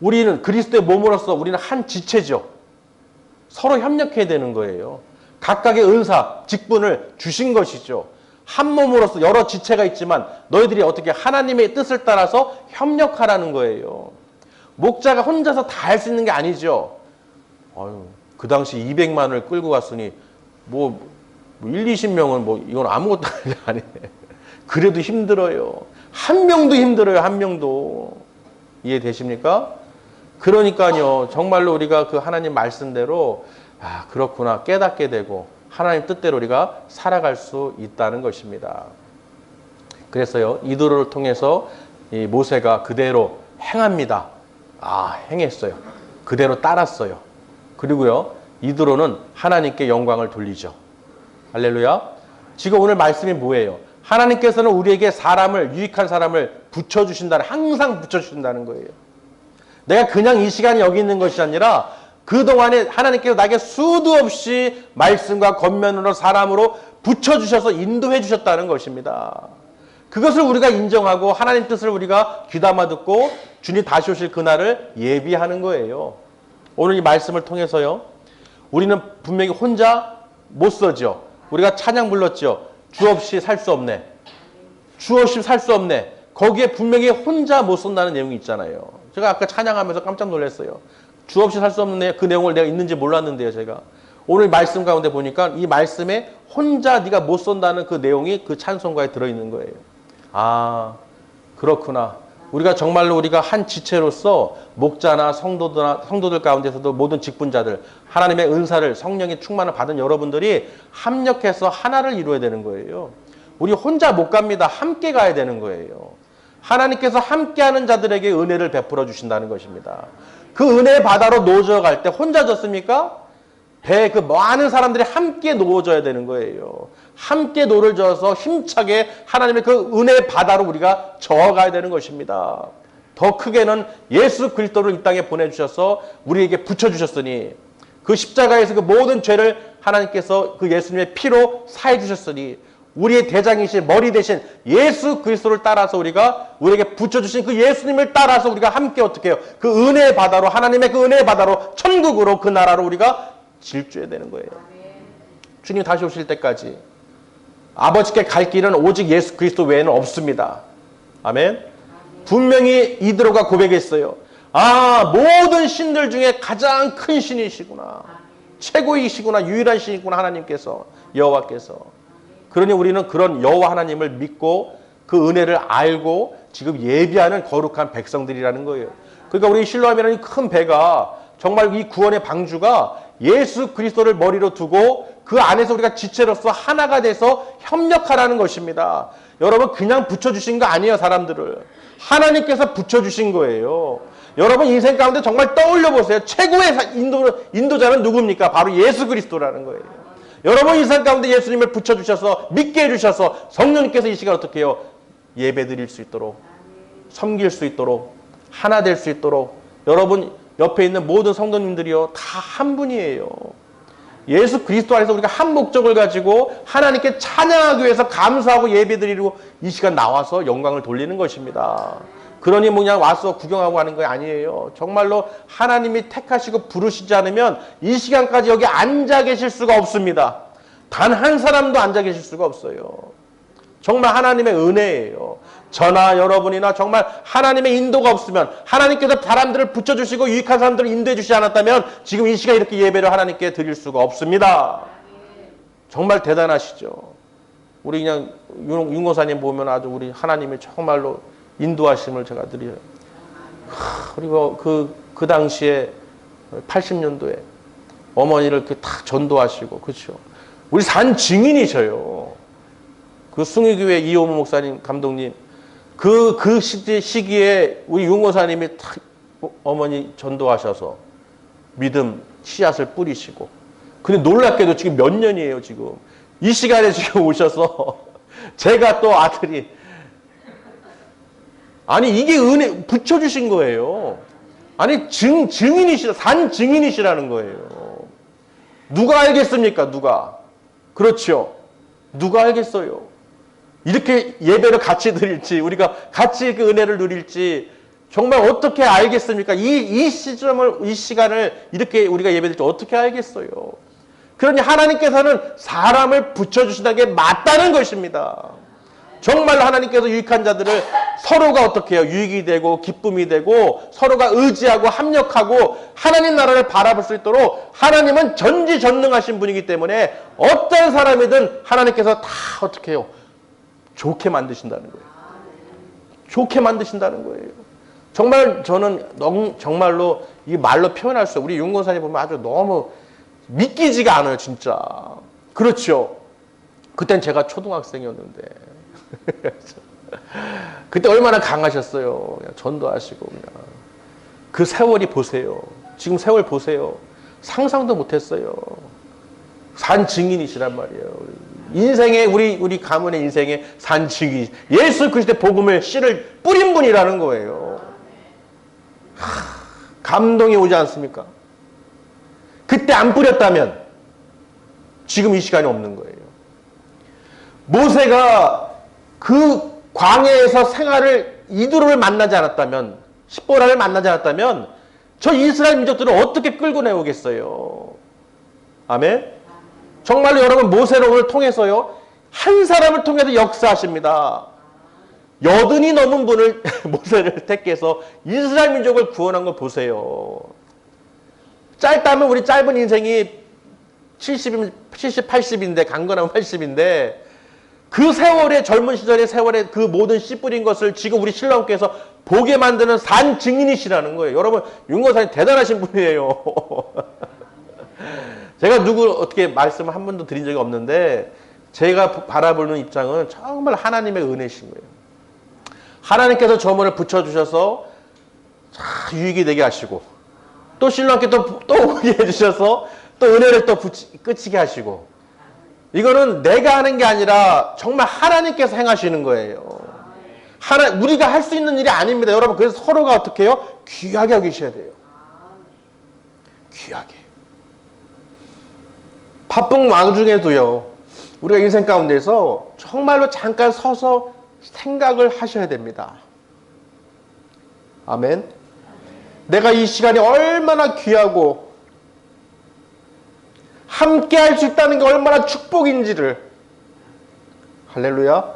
우리는 그리스도의 몸으로서 우리는 한 지체죠. 서로 협력해야 되는 거예요. 각각의 은사, 직분을 주신 것이죠. 한 몸으로서 여러 지체가 있지만 너희들이 어떻게 하나님의 뜻을 따라서 협력하라는 거예요. 목자가 혼자서 다 할 수 있는 게 아니죠. 그 당시 200만을 끌고 갔으니 1, 20명은 이건 아무것도 아니네. 그래도 힘들어요. 한 명도 힘들어요. 한 명도. 이해되십니까? 그러니까요. 정말로 우리가 그 하나님 말씀대로 그렇구나 깨닫게 되고 하나님 뜻대로 우리가 살아갈 수 있다는 것입니다. 그래서요. 이도로를 통해서 이 모세가 그대로 행합니다. 행했어요. 그대로 따랐어요. 그리고요. 이도로는 하나님께 영광을 돌리죠. 할렐루야. 지금 오늘 말씀이 뭐예요? 하나님께서는 우리에게 유익한 사람을 붙여주신다는, 항상 붙여주신다는 거예요. 내가 그냥 이 시간에 여기 있는 것이 아니라 그동안에 하나님께서 나에게 수도 없이 말씀과 권면으로 사람으로 붙여주셔서 인도해 주셨다는 것입니다. 그것을 우리가 인정하고 하나님 뜻을 우리가 귀담아 듣고 주님 다시 오실 그날을 예비하는 거예요. 오늘 이 말씀을 통해서요. 우리는 분명히 혼자 못 서죠. 우리가 찬양 불렀죠. 주 없이 살 수 없네. 주 없이 살 수 없네. 거기에 분명히 혼자 못 선다는 내용이 있잖아요. 제가 아까 찬양하면서 깜짝 놀랐어요. 주 없이 살 수 없는 그 내용을 내가 있는지 몰랐는데요. 제가 오늘 말씀 가운데 보니까 이 말씀에 혼자 네가 못 선다는 그 내용이 그 찬송가에 들어있는 거예요. 그렇구나. 우리가 정말로 우리가 한 지체로서 목자나 성도들 가운데서도 모든 직분자들, 하나님의 은사를 성령의 충만을 받은 여러분들이 합력해서 하나를 이루어야 되는 거예요. 우리 혼자 못 갑니다. 함께 가야 되는 거예요. 하나님께서 함께하는 자들에게 은혜를 베풀어 주신다는 것입니다. 그 은혜의 바다로 놓아져 갈 때 혼자 졌습니까? 배에 그 많은 사람들이 함께 놓아져야 되는 거예요. 함께 노를 저어서 힘차게 하나님의 그 은혜의 바다로 우리가 저어가야 되는 것입니다. 더 크게는 예수 그리스도를 이 땅에 보내주셔서 우리에게 붙여주셨으니 그 십자가에서 그 모든 죄를 하나님께서 그 예수님의 피로 사해 주셨으니 우리의 대장이신 머리 대신 예수 그리스도를 따라서 우리에게 붙여주신 그 예수님을 따라서 우리가 함께 어떻게 해요? 그 은혜의 바다로 하나님의 그 은혜의 바다로 천국으로 그 나라로 우리가 질주해야 되는 거예요. 주님 다시 오실 때까지 아버지께 갈 길은 오직 예수 그리스도 외에는 없습니다. 아멘. 분명히 이드로가 고백했어요. 모든 신들 중에 가장 큰 신이시구나. 최고이시구나. 유일한 신이구나. 하나님께서 여호와께서. 그러니 우리는 그런 여호와 하나님을 믿고 그 은혜를 알고 지금 예비하는 거룩한 백성들이라는 거예요. 그러니까 우리 실로암이라는 큰 배가 정말 이 구원의 방주가 예수 그리스도를 머리로 두고 그 안에서 우리가 지체로서 하나가 돼서 협력하라는 것입니다. 여러분 그냥 붙여주신 거 아니에요. 사람들을. 하나님께서 붙여주신 거예요. 여러분 인생 가운데 정말 떠올려 보세요. 최고의 인도자는 누굽니까? 바로 예수 그리스도라는 거예요. 여러분 인생 가운데 예수님을 붙여주셔서 믿게 해주셔서 성령님께서 이 시간 어떻게 해요? 예배 드릴 수 있도록 섬길 수 있도록 하나 될 수 있도록 여러분 옆에 있는 모든 성도님들이요 다 한 분이에요. 예수 그리스도 안에서 우리가 한 목적을 가지고 하나님께 찬양하기 위해서 감사하고 예배드리고 이 시간 나와서 영광을 돌리는 것입니다. 그러니 그냥 와서 구경하고 하는 거 아니에요. 정말로 하나님이 택하시고 부르시지 않으면 이 시간까지 여기 앉아 계실 수가 없습니다. 단 한 사람도 앉아 계실 수가 없어요. 정말 하나님의 은혜예요. 저나 여러분이나 정말 하나님의 인도가 없으면 하나님께서 사람들을 붙여주시고 유익한 사람들을 인도해 주시지 않았다면 지금 이 시간 이렇게 예배를 하나님께 드릴 수가 없습니다. 정말 대단하시죠. 우리 그냥 윤고사님 보면 아주 우리 하나님의 정말로 인도하심을 제가 드려요. 그리고 그 당시에 80년도에 어머니를 이렇게 탁 전도하시고 그렇죠. 우리 산 증인이셔요. 그 숭의교회 이호모 목사님 감독님 그 시기에 우리 윤고사님이 탁 어머니 전도하셔서 믿음 씨앗을 뿌리시고 근데 놀랍게도 지금 몇 년이에요 지금 이 시간에 지금 오셔서 제가 또 아들이 아니 이게 은혜 붙여주신 거예요. 아니 증인이시라 산 증인이시라는 거예요. 누가 알겠습니까? 누가? 그렇죠. 누가 알겠어요? 이렇게 예배를 같이 드릴지 우리가 같이 그 은혜를 누릴지 정말 어떻게 알겠습니까? 이 시간을 이렇게 우리가 예배드릴지 어떻게 알겠어요? 그러니 하나님께서는 사람을 붙여주신다는 게 맞다는 것입니다. 정말로 하나님께서 유익한 자들을 서로가 어떻게 해요? 유익이 되고 기쁨이 되고 서로가 의지하고 합력하고 하나님 나라를 바라볼 수 있도록 하나님은 전지전능하신 분이기 때문에 어떤 사람이든 하나님께서 다 어떻게 해요? 좋게 만드신다는 거예요. 좋게 만드신다는 거예요. 정말 저는 정말로 이 말로 표현할 수 없어요. 우리 윤건사님 보면 아주 너무 믿기지가 않아요, 진짜. 그렇죠. 그땐 제가 초등학생이었는데. 그때 얼마나 강하셨어요. 그냥 전도하시고 그냥. 그 세월이 보세요. 지금 세월 보세요. 상상도 못했어요. 산 증인이시란 말이에요. 인생의 우리 가문의 인생의 산 증인. 예수 그리스도의 복음의 씨를 뿌린 분이라는 거예요. 감동이 오지 않습니까? 그때 안 뿌렸다면 지금 이 시간이 없는 거예요. 모세가 그 광야에서 생활을 이두로를 만나지 않았다면, 십보라를 만나지 않았다면 저 이스라엘 민족들을 어떻게 끌고 내오겠어요? 아멘? 정말로 여러분 모세를 통해서요, 한 사람을 통해서 역사하십니다. 80이 넘은 분을 모세를 택해서 이스라엘 민족을 구원한 걸 보세요. 짧다면 우리 짧은 인생이 70, 80인데 강건하면 80인데 그 세월의 젊은 시절의 세월에 그 모든 씨 뿌린 것을 지금 우리 신랑께서 보게 만드는 산 증인이시라는 거예요. 여러분 윤건사님 대단하신 분이에요. 제가 누구 어떻게 말씀을 한 번도 드린 적이 없는데 제가 바라보는 입장은 정말 하나님의 은혜신 거예요. 하나님께서 저문을 붙여주셔서 유익이 되게 하시고 또 신랑께 또 오게 해주셔서 또 은혜를 또 끝이게 하시고 이거는 내가 하는 게 아니라 정말 하나님께서 행하시는 거예요. 우리가 할 수 있는 일이 아닙니다. 여러분 그래서 서로가 어떻게 해요? 귀하게 여기셔야 돼요. 귀하게. 바쁜 와중에도요. 우리가 인생 가운데서 정말로 잠깐 서서 생각을 하셔야 됩니다. 아멘. 내가 이 시간이 얼마나 귀하고 함께 할 수 있다는 게 얼마나 축복인지를. 할렐루야.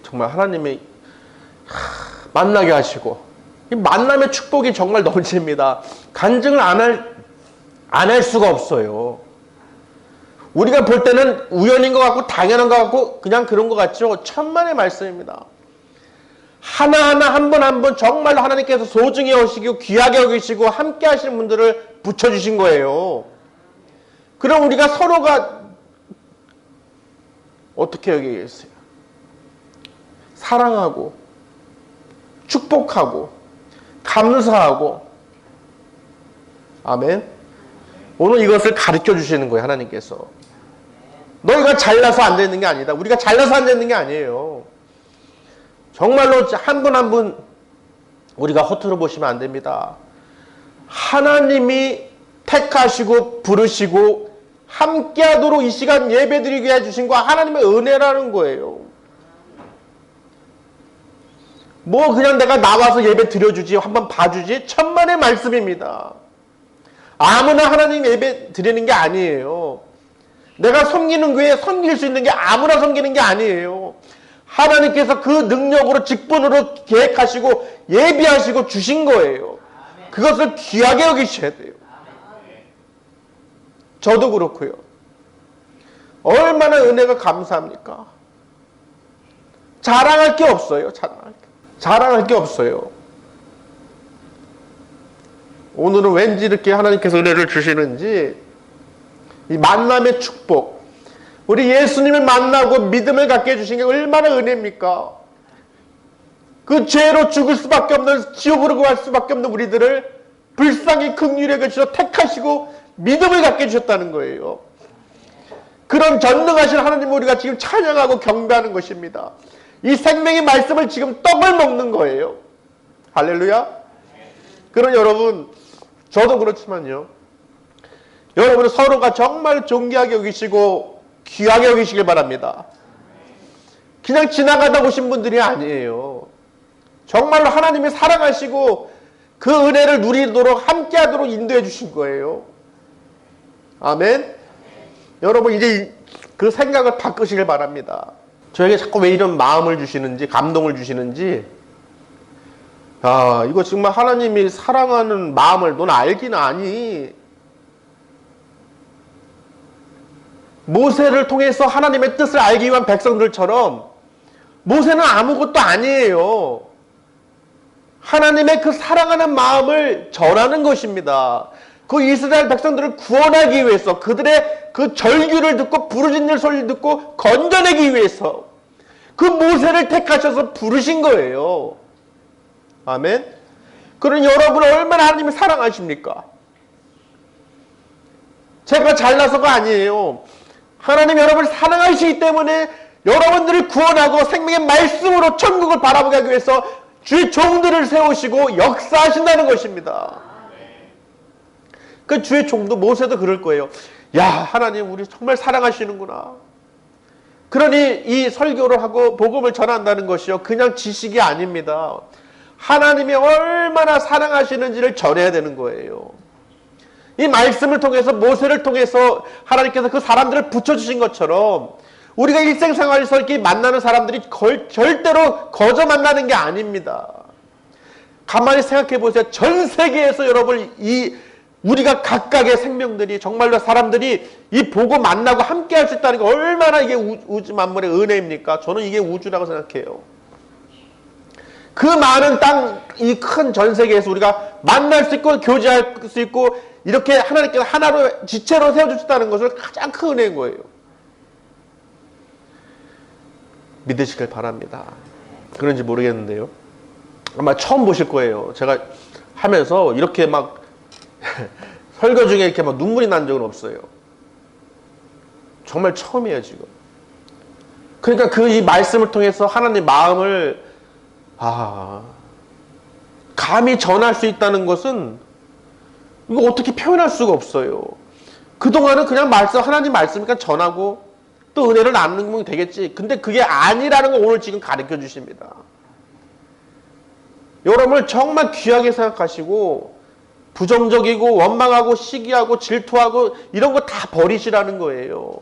정말 하나님이 만나게 하시고 이 만남의 축복이 정말 넘칩니다. 간증을 안 할 수가 없어요. 우리가 볼 때는 우연인 것 같고 당연한 것 같고 그냥 그런 것 같죠. 천만의 말씀입니다. 하나하나 한 분 한 분 정말로 하나님께서 소중히 여기시고 귀하게 여기시고 함께 하시는 분들을 붙여주신 거예요. 그럼 우리가 서로가 어떻게 여기겠어요? 사랑하고 축복하고 감사하고. 아멘. 오늘 이것을 가르쳐 주시는 거예요. 하나님께서. 너희가 잘나서 안 되는 게 아니다. 우리가 잘나서 안 되는 게 아니에요. 정말로 한 분 한 분 우리가 허투루 보시면 안 됩니다. 하나님이 택하시고 부르시고 함께하도록 이 시간 예배드리게 해주신 거 하나님의 은혜라는 거예요. 뭐 그냥 내가 나와서 예배 드려주지 한번 봐주지 천만의 말씀입니다. 아무나 하나님 예배 드리는 게 아니에요. 내가 섬기는 교회에 섬길 수 있는 게 아무나 섬기는 게 아니에요. 하나님께서 그 능력으로 직분으로 계획하시고 예비하시고 주신 거예요. 그것을 귀하게 여기셔야 돼요. 저도 그렇고요. 얼마나 은혜가 감사합니까? 자랑할 게 없어요. 자랑할 게 없어요. 오늘은 왠지 이렇게 하나님께서 은혜를 주시는지 이 만남의 축복, 우리 예수님을 만나고 믿음을 갖게 해주신 게 얼마나 은혜입니까? 그 죄로 죽을 수밖에 없는, 지옥으로 갈 수밖에 없는 우리들을 불쌍히 긍휼하게 주셔 택하시고 믿음을 갖게 해주셨다는 거예요. 그런 전능하신 하나님을 우리가 지금 찬양하고 경배하는 것입니다. 이 생명의 말씀을 지금 떡을 먹는 거예요. 할렐루야. 그런 여러분, 저도 그렇지만요. 여러분은 서로가 정말 존귀하게 여기시고 귀하게 여기시길 바랍니다. 그냥 지나가다 오신 분들이 아니에요. 정말로 하나님이 사랑하시고 그 은혜를 누리도록 함께하도록 인도해 주신 거예요. 아멘. 여러분 이제 그 생각을 바꾸시길 바랍니다. 저에게 자꾸 왜 이런 마음을 주시는지, 감동을 주시는지, 이거 정말 하나님이 사랑하는 마음을 넌 알긴 아니. 모세를 통해서 하나님의 뜻을 알기 위한 백성들처럼 모세는 아무것도 아니에요. 하나님의 그 사랑하는 마음을 전하는 것입니다. 그 이스라엘 백성들을 구원하기 위해서, 그들의 그 절규를 듣고 부르짖는 소리를 듣고 건져내기 위해서 그 모세를 택하셔서 부르신 거예요. 아멘. 그런 여러분을 얼마나 하나님이 사랑하십니까? 제가 잘나서가 아니에요. 하나님 여러분을 사랑하시기 때문에 여러분들을 구원하고 생명의 말씀으로 천국을 바라보게 하기 위해서 주의 종들을 세우시고 역사하신다는 것입니다. 그 주의 종도 모세도 그럴 거예요. 야, 하나님 우리 정말 사랑하시는구나. 그러니 이 설교를 하고 복음을 전한다는 것이요, 그냥 지식이 아닙니다. 하나님이 얼마나 사랑하시는지를 전해야 되는 거예요. 이 말씀을 통해서, 모세를 통해서 하나님께서 그 사람들을 붙여주신 것처럼 우리가 일생생활에서 이렇게 만나는 사람들이 절대로 거저 만나는 게 아닙니다. 가만히 생각해 보세요. 전 세계에서 여러분 우리가 각각의 생명들이, 정말로 사람들이 이 보고 만나고 함께 할 수 있다는 게 얼마나 이게 우주 만물의 은혜입니까? 저는 이게 우주라고 생각해요. 그 많은 땅, 이 큰 전 세계에서 우리가 만날 수 있고 교제할 수 있고 이렇게 하나님께서 하나로 지체로 세워주셨다는 것을 가장 큰 은혜인 거예요. 믿으시길 바랍니다. 그런지 모르겠는데요, 아마 처음 보실 거예요. 제가 하면서 이렇게 막 설교 중에 이렇게 막 눈물이 난 적은 없어요. 정말 처음이에요 지금. 그러니까 이 말씀을 통해서 하나님 마음을 감히 전할 수 있다는 것은 이거 어떻게 표현할 수가 없어요. 그동안은 그냥 하나님 말씀이니까 전하고 또 은혜를 나누면 되겠지. 근데 그게 아니라는 걸 오늘 지금 가르쳐 주십니다. 여러분을 정말 귀하게 생각하시고 부정적이고 원망하고 시기하고 질투하고 이런 거 다 버리시라는 거예요.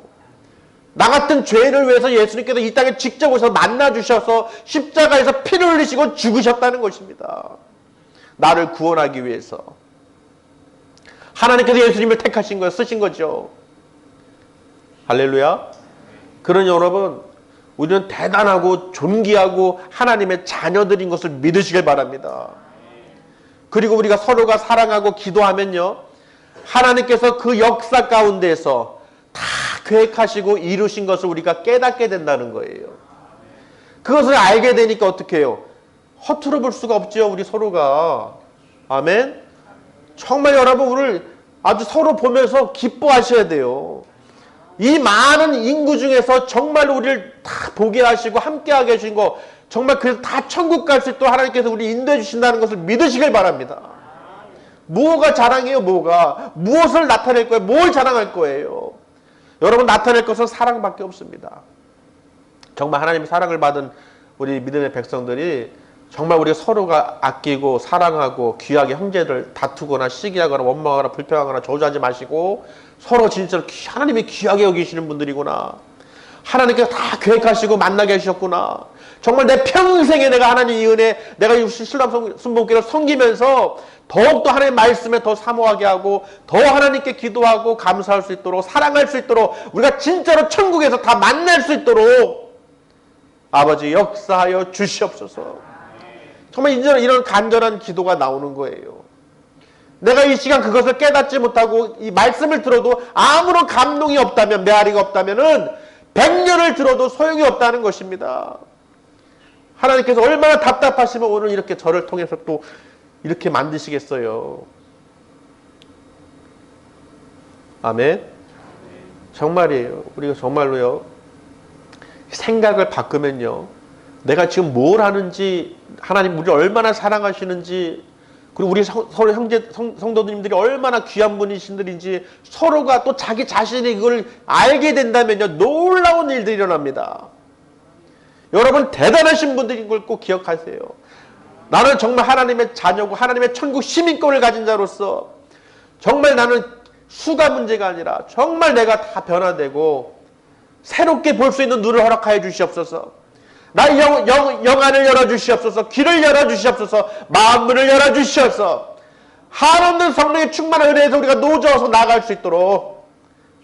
나 같은 죄인을 위해서 예수님께서 이 땅에 직접 오셔서 만나주셔서 십자가에서 피를 흘리시고 죽으셨다는 것입니다. 나를 구원하기 위해서. 하나님께서 예수님을 택하신 거예요. 쓰신 거죠. 할렐루야. 그러니 여러분, 우리는 대단하고 존귀하고 하나님의 자녀들인 것을 믿으시길 바랍니다. 그리고 우리가 서로가 사랑하고 기도하면요, 하나님께서 그 역사 가운데서 다 계획하시고 이루신 것을 우리가 깨닫게 된다는 거예요. 그것을 알게 되니까 어떻게 해요? 허투루 볼 수가 없죠, 우리 서로가. 아멘. 정말 여러분, 오늘 아주 서로 보면서 기뻐하셔야 돼요. 이 많은 인구 중에서 정말 우리를 다 보게 하시고 함께하게 하신 거, 정말 그래서 다 천국 갈 수 있도록 하나님께서 우리 인도해 주신다는 것을 믿으시길 바랍니다. 뭐가 자랑이에요? 무엇을 나타낼 거예요? 뭘 자랑할 거예요? 여러분, 나타낼 것은 사랑밖에 없습니다. 정말 하나님의 사랑을 받은 우리 믿음의 백성들이 정말 우리가 서로가 아끼고 사랑하고 귀하게 형제들 다투거나 시기하거나 원망하거나 불평하거나 저주하지 마시고 서로 진짜로 하나님이 귀하게 여기시는 분들이구나. 하나님께서 다 계획하시고 만나게 하셨구나. 정말 내 평생에 내가 하나님 이 은혜, 내가 이 신랑 순복기를 섬기면서 더욱더 하나님의 말씀에 더 사모하게 하고 더 하나님께 기도하고 감사할 수 있도록, 사랑할 수 있도록, 우리가 진짜로 천국에서 다 만날 수 있도록 아버지 역사하여 주시옵소서. 정말 이런 간절한 기도가 나오는 거예요. 내가 이 시간 그것을 깨닫지 못하고 이 말씀을 들어도 아무런 감동이 없다면, 메아리가 없다면은 100년을 들어도 소용이 없다는 것입니다. 하나님께서 얼마나 답답하시면 오늘 이렇게 저를 통해서 또 이렇게 만드시겠어요. 아멘. 정말이에요. 우리가 정말로요, 생각을 바꾸면요, 내가 지금 뭘 하는지, 하나님 우리를 얼마나 사랑하시는지, 그리고 우리 서로 형제 성도님들이 얼마나 귀한 분이신들인지 서로가 또 자기 자신이 그걸 알게 된다면요, 놀라운 일들이 일어납니다. 여러분, 대단하신 분들인 걸 꼭 기억하세요. 나는 정말 하나님의 자녀고 하나님의 천국 시민권을 가진 자로서 정말 나는 수가 문제가 아니라 정말 내가 다 변화되고 새롭게 볼 수 있는 눈을 허락하여 주시옵소서. 나의 영안을 열어주시옵소서. 귀를 열어주시옵소서. 마음문을 열어주시옵소서. 한없는 성령의 충만한 은혜에서 우리가 노져서 나아갈 수 있도록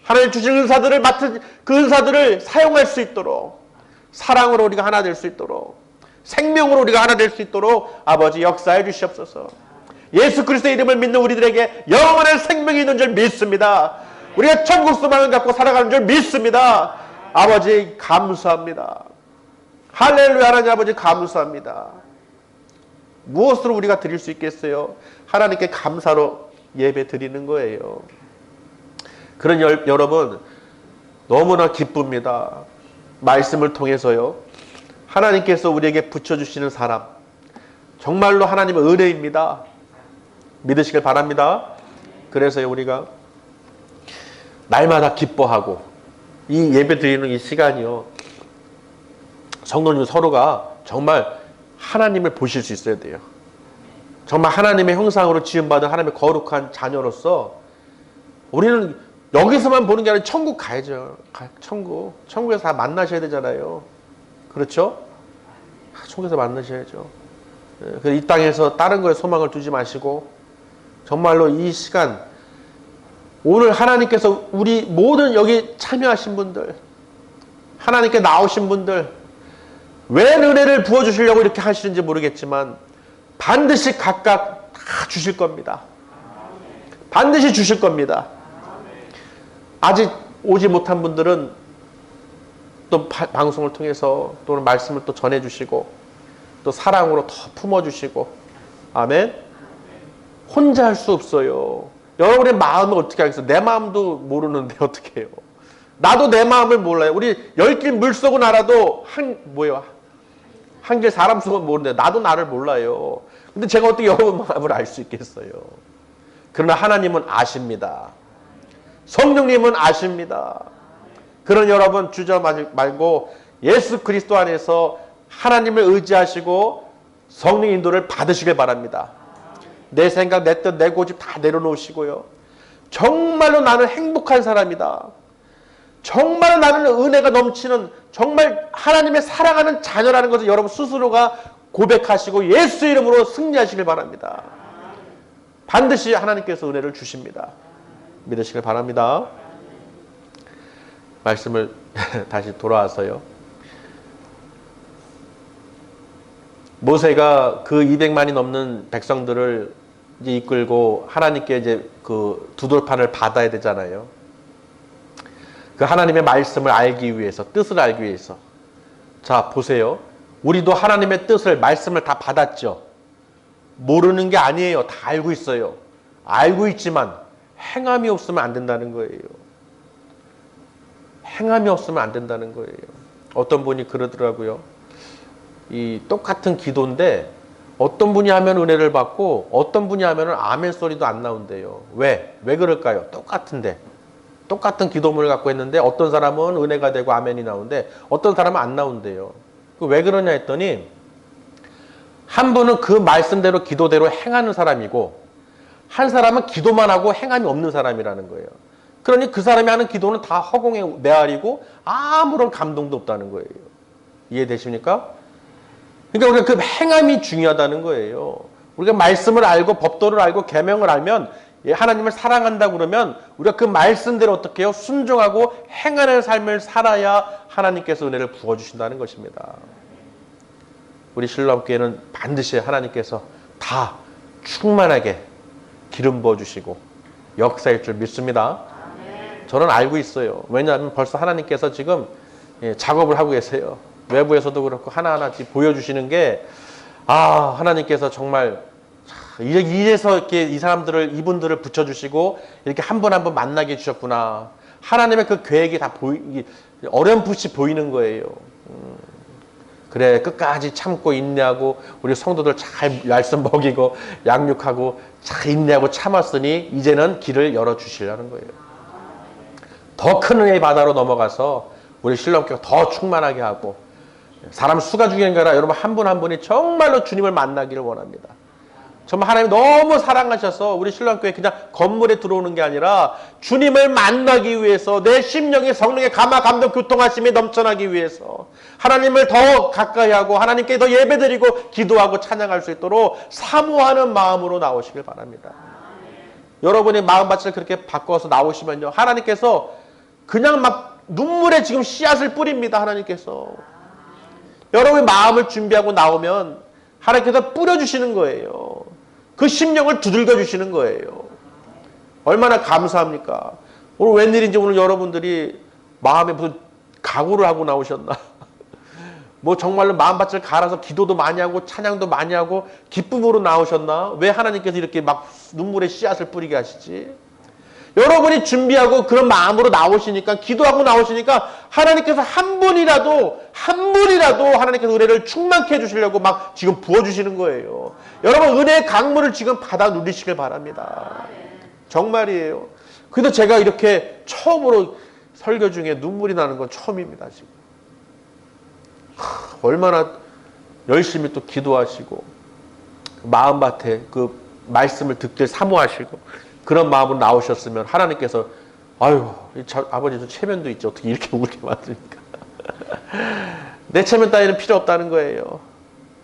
하나님 주신 은사들을 맡은 그 은사들을 사용할 수 있도록 사랑으로 우리가 하나 될 수 있도록 생명으로 우리가 하나 될 수 있도록 아버지 역사해 주시옵소서. 예수 그리스도의 이름을 믿는 우리들에게 영원한 생명이 있는 줄 믿습니다. 우리가 천국 소망을 갖고 살아가는 줄 믿습니다. 아버지 감사합니다. 할렐루야. 하나님 아버지 감사합니다. 무엇으로 우리가 드릴 수 있겠어요? 하나님께 감사로 예배 드리는 거예요. 그런 여러분 너무나 기쁩니다. 말씀을 통해서요. 하나님께서 우리에게 붙여주시는 사람 정말로 하나님의 은혜입니다. 믿으시길 바랍니다. 그래서요 우리가 날마다 기뻐하고 이 예배 드리는 이 시간이요. 성도님 서로가 정말 하나님을 보실 수 있어야 돼요. 정말 하나님의 형상으로 지음받은 하나님의 거룩한 자녀로서 우리는 여기서만 보는 게 아니라 천국 가야죠. 천국에서 다 만나셔야 되잖아요. 그렇죠? 천국에서 만나셔야죠. 이 땅에서 다른 거에 소망을 두지 마시고 정말로 이 시간 오늘 하나님께서 우리 모든 여기 참여하신 분들 하나님께 나오신 분들 왜 은혜를 부어주시려고 이렇게 하시는지 모르겠지만 반드시 각각 다 주실 겁니다. 반드시 주실 겁니다. 아직 오지 못한 분들은 또 방송을 통해서 또는 말씀을 또 전해주시고 또 사랑으로 더 품어주시고 아멘. 혼자 할 수 없어요. 여러분의 마음을 어떻게 하겠어요? 내 마음도 모르는데 어떻게 해요? 나도 내 마음을 몰라요. 우리 10길 물속은 알아도 한길 사람 속은 모르는데 나도 나를 몰라요. 근데 제가 어떻게 여러분 마음을 알 수 있겠어요? 그러나 하나님은 아십니다. 성령님은 아십니다. 그런 여러분 주저하지 말고 예수 그리스도 안에서 하나님을 의지하시고 성령 인도를 받으시길 바랍니다. 내 생각, 내 뜻, 내 고집 다 내려놓으시고요. 정말로 나는 행복한 사람이다. 정말 나는 은혜가 넘치는 정말 하나님의 사랑하는 자녀라는 것을 여러분 스스로가 고백하시고 예수 이름으로 승리하시길 바랍니다. 반드시 하나님께서 은혜를 주십니다. 믿으시길 바랍니다. 말씀을 다시 돌아와서요. 모세가 그 200만이 넘는 백성들을 이제 이끌고 하나님께 이제 그 두돌판을 받아야 되잖아요. 그 하나님의 말씀을 알기 위해서, 뜻을 알기 위해서. 자, 보세요. 우리도 하나님의 뜻을, 말씀을 다 받았죠. 모르는 게 아니에요. 다 알고 있어요. 알고 있지만 행함이 없으면 안 된다는 거예요. 행함이 없으면 안 된다는 거예요. 어떤 분이 그러더라고요. 이 똑같은 기도인데 어떤 분이 하면 은혜를 받고 어떤 분이 하면 아멘 소리도 안 나온대요. 왜 그럴까요? 똑같은데. 똑같은 기도문을 갖고 했는데 어떤 사람은 은혜가 되고 아멘이 나오는데 어떤 사람은 안 나온대요. 왜 그러냐 했더니 한 분은 그 말씀대로 기도대로 행하는 사람이고 한 사람은 기도만 하고 행함이 없는 사람이라는 거예요. 그러니 그 사람이 하는 기도는 다 허공의 메아리고 아무런 감동도 없다는 거예요. 이해되십니까? 그러니까 우리가 그 행함이 중요하다는 거예요. 우리가 말씀을 알고 법도를 알고 계명을 알면 하나님을 사랑한다고 그러면 우리가 그 말씀대로 어떻게 해요? 순종하고 행하는 삶을 살아야 하나님께서 은혜를 부어주신다는 것입니다. 우리 신랑교회는 반드시 하나님께서 다 충만하게 기름 부어주시고 역사일 줄 믿습니다. 저는 알고 있어요. 왜냐하면 벌써 하나님께서 지금 작업을 하고 계세요. 외부에서도 그렇고 하나하나 보여주시는 게 하나님께서 정말 이래서 이렇게 이분들을 붙여주시고 이렇게 한 분 한 분 만나게 해주셨구나. 하나님의 그 계획이 다 어렴풋이 보이는 거예요. 그래 끝까지 참고 인내하고 우리 성도들 잘 말씀 먹이고 양육하고 잘 인내하고 참았으니 이제는 길을 열어주시려는 거예요. 더 큰 은혜의 바다로 넘어가서 우리 신랑교회가 더 충만하게 하고 사람 수가 중요한 게 아니라 여러분 한 분 한 분이 정말로 주님을 만나기를 원합니다. 정말 하나님 너무 사랑하셔서 우리 신랑교회 그냥 건물에 들어오는 게 아니라 주님을 만나기 위해서 내 심령이 성령의 감화 감동 교통하심이 넘쳐나기 위해서 하나님을 더 가까이 하고 하나님께 더 예배드리고 기도하고 찬양할 수 있도록 사모하는 마음으로 나오시길 바랍니다. 여러분의 마음밭을 그렇게 바꿔서 나오시면요, 하나님께서 그냥 막 눈물에 지금 씨앗을 뿌립니다. 하나님께서 여러분의 마음을 준비하고 나오면 하나님께서 뿌려주시는 거예요. 그 심령을 두들겨 주시는 거예요. 얼마나 감사합니까? 오늘 웬일인지 오늘 여러분들이 마음에 무슨 각오를 하고 나오셨나? 뭐 정말로 마음밭을 갈아서 기도도 많이 하고 찬양도 많이 하고 기쁨으로 나오셨나? 왜 하나님께서 이렇게 막 눈물의 씨앗을 뿌리게 하시지? 여러분이 준비하고 그런 마음으로 나오시니까, 기도하고 나오시니까 하나님께서 한 분이라도 하나님께서 은혜를 충만케 해주시려고 막 지금 부어주시는 거예요. 여러분 은혜의 강물을 지금 받아 누리시길 바랍니다. 정말이에요. 그래도 제가 이렇게 처음으로 설교 중에 눈물이 나는 건 처음입니다. 지금 얼마나 열심히 또 기도하시고 마음밭에 그 말씀을 듣길 사모하시고 그런 마음으로 나오셨으면 하나님께서 아유, 아버지 저 체면도 있지 어떻게 이렇게 울게 만드니까. 내 체면 따위는 필요 없다는 거예요.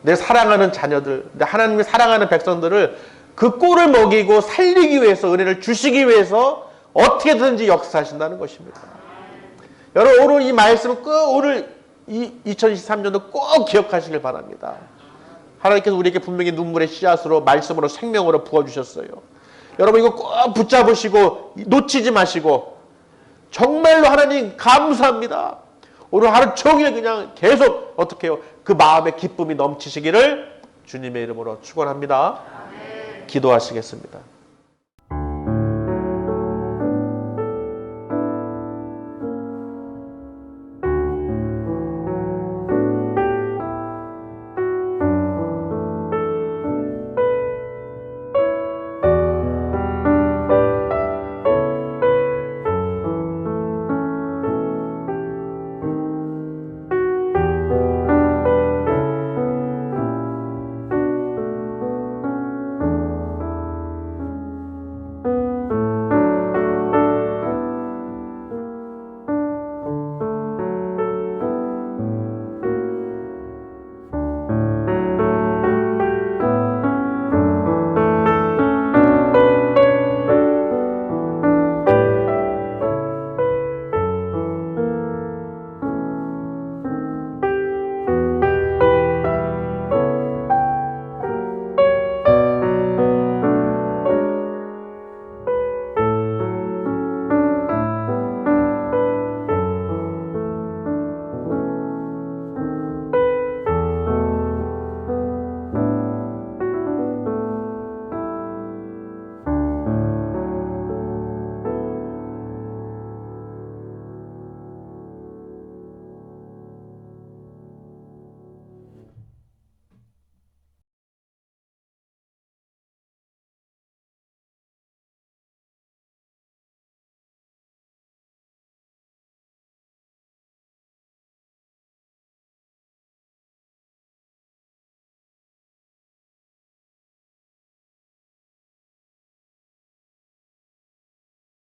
내 사랑하는 자녀들, 내 하나님이 사랑하는 백성들을 그 꼴을 먹이고 살리기 위해서, 은혜를 주시기 위해서 어떻게든지 역사하신다는 것입니다. 여러분 오늘 이 말씀을 꼭 오늘 2023년도 꼭 기억하시길 바랍니다. 하나님께서 우리에게 분명히 눈물의 씨앗으로 말씀으로 생명으로 부어주셨어요. 여러분 이거 꼭 붙잡으시고 놓치지 마시고 정말로 하나님 감사합니다. 오늘 하루 종일 그냥 계속 어떻게 해요? 그 마음의 기쁨이 넘치시기를 주님의 이름으로 축원합니다. 기도하시겠습니다.